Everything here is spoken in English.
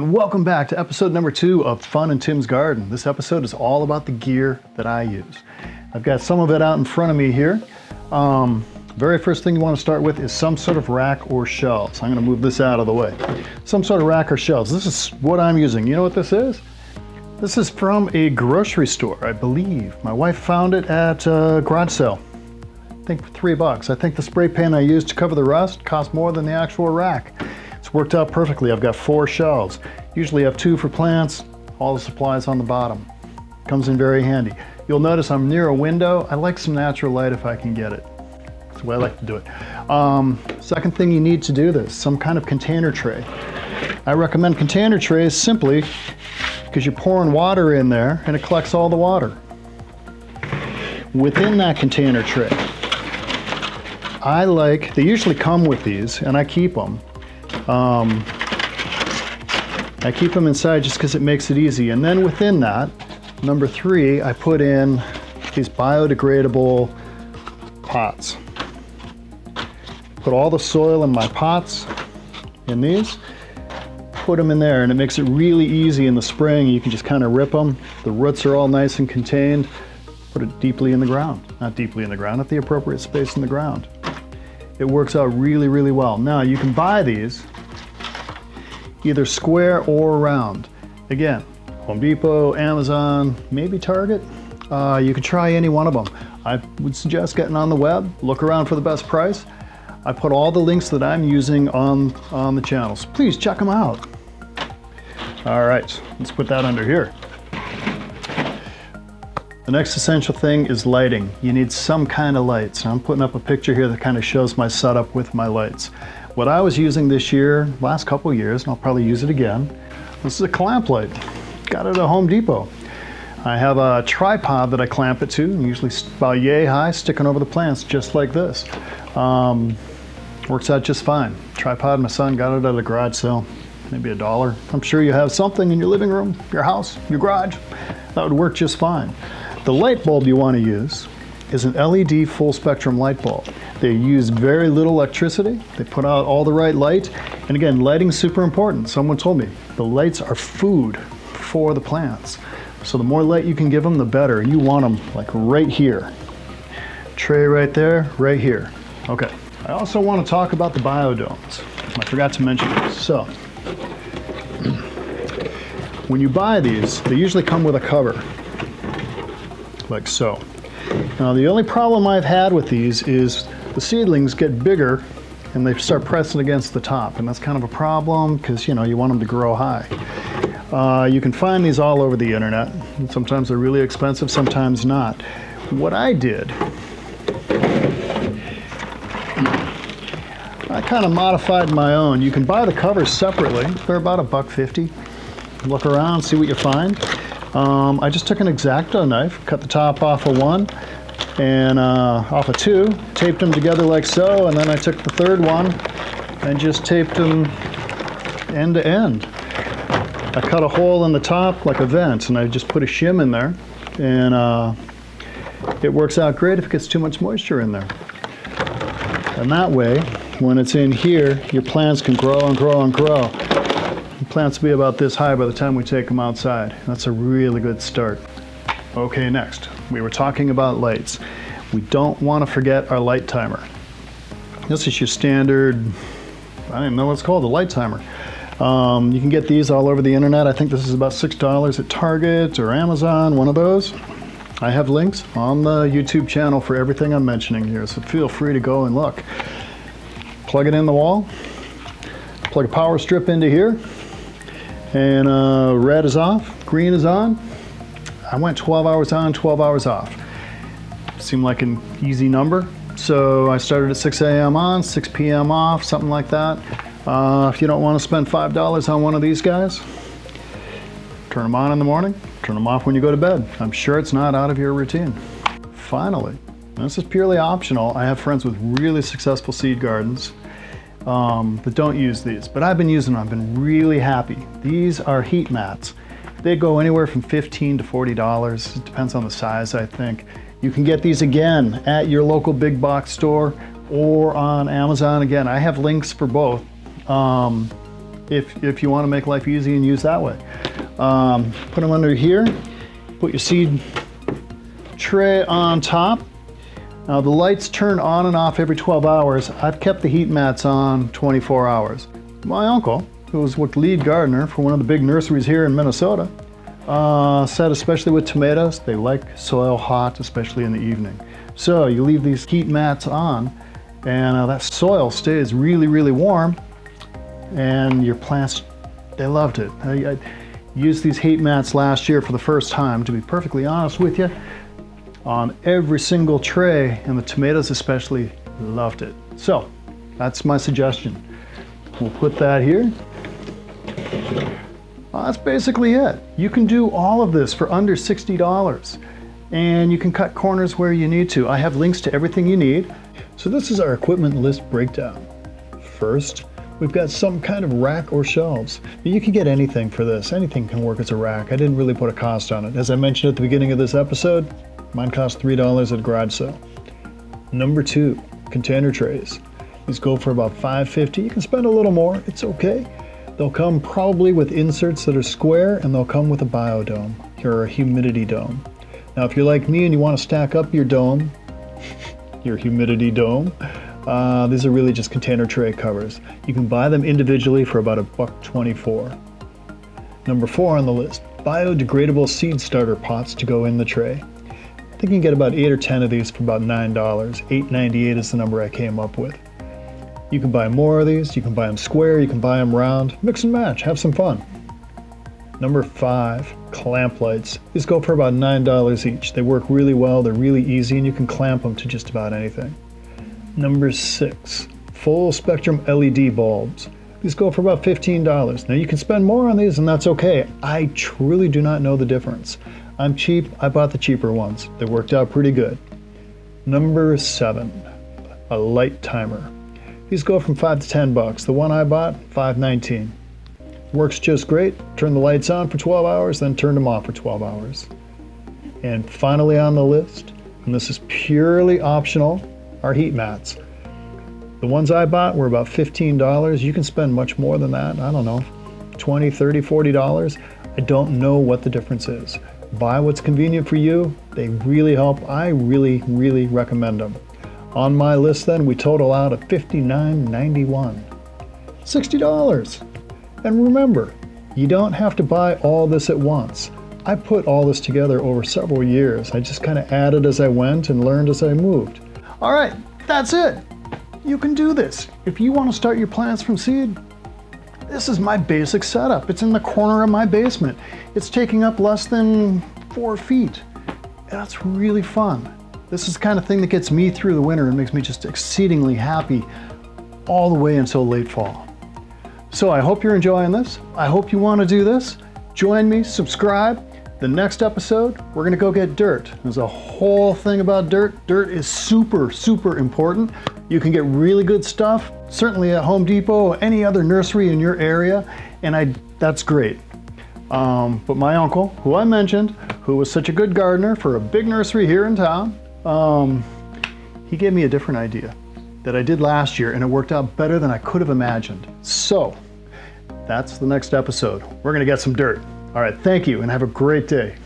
and welcome back to episode number 2 of Fun in Tim's Garden. This episode is all about the gear that I use. I've got some of it out in front of me here. Very first thing you want to start with is some sort of rack or shelves. I'm going to move this out of the way. Some sort of rack or shelves. This is what I'm using. You know what this is? This is from a grocery store, I believe. My wife found it at a garage sale. I think for $3. I think the spray paint I used to cover the rust cost more than the actual rack. It's worked out perfectly. I've got 4 shelves. Usually I have 2 for plants, all the supplies on the bottom. Comes in very handy. You'll notice I'm near a window. I like some natural light if I can get it. That's the way I like to do it. Second thing you need to do this, some kind of container tray. I recommend container trays simply because you're pouring water in there and it collects all the water. Within that container tray, they usually come with these and I keep them. I keep them inside just because it makes it easy. And then within that, number 3, I put in these biodegradable pots. Put all the soil in my pots in these, put them in there, and it makes it really easy in the spring. You can just kind of rip them. The roots are all nice and contained. Put it deeply in the ground. Not deeply in the ground, at the appropriate space in the ground. It works out really, really well. Now you can buy these either square or round. Again, Home Depot, Amazon, maybe Target. You can try any one of them. I would suggest getting on the web, look around for the best price. I put all the links that I'm using on the channels. Please check them out. All right, let's put that under here. The next essential thing is lighting. You need some kind of lights. I'm putting up a picture here that kind of shows my setup with my lights. What I was using this year, last couple years, and I'll probably use it again, this is a clamp light. Got it at Home Depot. I have a tripod that I clamp it to, usually about yay high, sticking over the plants just like this. Works out just fine. Tripod, my son got it at a garage sale, maybe $1. I'm sure you have something in your living room, your house, your garage. That would work just fine. The light bulb you want to use is an LED full spectrum light bulb. They use very little electricity. They put out all the right light. And again, lighting's super important. Someone told me the lights are food for the plants. So the more light you can give them, the better. You want them like right here. Tray right there, right here. Okay. I also want to talk about the biodomes. I forgot to mention this. So, when you buy these, they usually come with a cover, like so. Now, the only problem I've had with these is the seedlings get bigger and they start pressing against the top, and that's kind of a problem because, you know, you want them to grow high. You can find these all over the internet. Sometimes they're really expensive, sometimes not. What I did, I kind of modified my own. You can buy the covers separately. They're about $1.50. Look around, see what you find. I just took an X-Acto knife, cut the top off of 1 and off of 2, taped them together like so, and then I took the 3rd one and just taped them end to end. I cut a hole in the top like a vent, and I just put a shim in there, and it works out great if it gets too much moisture in there. And that way, when it's in here, your plants can grow and grow and grow. The plants will be about this high by the time we take them outside. That's a really good start. Okay, next, we were talking about lights. We don't want to forget our light timer. This is your standard, I don't even know what it's called, a light timer. You can get these all over the internet. I think this is about $6 at Target or Amazon, one of those. I have links on the YouTube channel for everything I'm mentioning here, so feel free to go and look. Plug it in the wall, plug a power strip into here, and red is off, green is on. I went 12 hours on, 12 hours off. Seemed like an easy number. So I started at 6 a.m. on, 6 p.m. off, something like that. If you don't want to spend $5 on one of these guys, turn them on in the morning, turn them off when you go to bed. I'm sure it's not out of your routine. Finally, and this is purely optional, I have friends with really successful seed gardens that don't use these, but I've been using them. I've been really happy. These are heat mats. They go anywhere from $15 to $40. It depends on the size, I think. You can get these again at your local big box store or on Amazon. Again, I have links for both. if you want to make life easy and use that way. Put them under here, put your seed tray on top. Now the lights turn on and off every 12 hours. I've kept the heat mats on 24 hours. My uncle, who was with lead gardener for one of the big nurseries here in Minnesota, said especially with tomatoes, they like soil hot, especially in the evening. So you leave these heat mats on and that soil stays really, really warm, and your plants, they loved it. I used these heat mats last year for the first time, to be perfectly honest with you, on every single tray, and the tomatoes especially loved it. So that's my suggestion. We'll put that here. That's basically it. You can do all of this for under $60, and you can cut corners where you need to. I have links to everything you need. So this is our equipment list breakdown. First, we've got some kind of rack or shelves. You can get anything for this. Anything can work as a rack. I didn't really put a cost on it. As I mentioned at the beginning of this episode, mine cost $3 at a garage sale. Number 2, container trays. These go for about $5.50. You can spend a little more, it's okay. They'll come probably with inserts that are square, and they'll come with a biodome or a humidity dome. Now if you're like me and you want to stack up your dome, your humidity dome, these are really just container tray covers. You can buy them individually for about $1.24. Number 4 on the list, biodegradable seed starter pots to go in the tray. I think you can get about 8 or 10 of these for about $9. $8.98 is the number I came up with. You can buy more of these, you can buy them square, you can buy them round, mix and match, have some fun. Number 5, clamp lights. These go for about $9 each. They work really well, they're really easy, and you can clamp them to just about anything. Number 6, full spectrum LED bulbs. These go for about $15. Now you can spend more on these, and that's okay. I truly do not know the difference. I'm cheap, I bought the cheaper ones. They worked out pretty good. Number 7, a light timer. These go from $5 to $10. The one I bought, $5.19. Works just great. Turn the lights on for 12 hours, then turn them off for 12 hours. And finally on the list, and this is purely optional, are heat mats. The ones I bought were about $15. You can spend much more than that. I don't know, $20, $30, $40. I don't know what the difference is. Buy what's convenient for you. They really help. I really, really recommend them. On my list then, we total out at $59.91. $60. And remember, you don't have to buy all this at once. I put all this together over several years. I just kind of added as I went and learned as I moved. All right, that's it. You can do this. If you want to start your plants from seed, this is my basic setup. It's in the corner of my basement. It's taking up less than 4 feet. That's really fun. This is the kind of thing that gets me through the winter and makes me just exceedingly happy all the way until late fall. So I hope you're enjoying this. I hope you want to do this. Join me, subscribe. The next episode, we're gonna go get dirt. There's a whole thing about dirt. Dirt is super, super important. You can get really good stuff, certainly at Home Depot or any other nursery in your area, and that's great. But my uncle, who I mentioned, who was such a good gardener for a big nursery here in town, he gave me a different idea that I did last year, and it worked out better than I could have imagined. So that's the next episode. We're gonna get some dirt. All right, thank you and have a great day.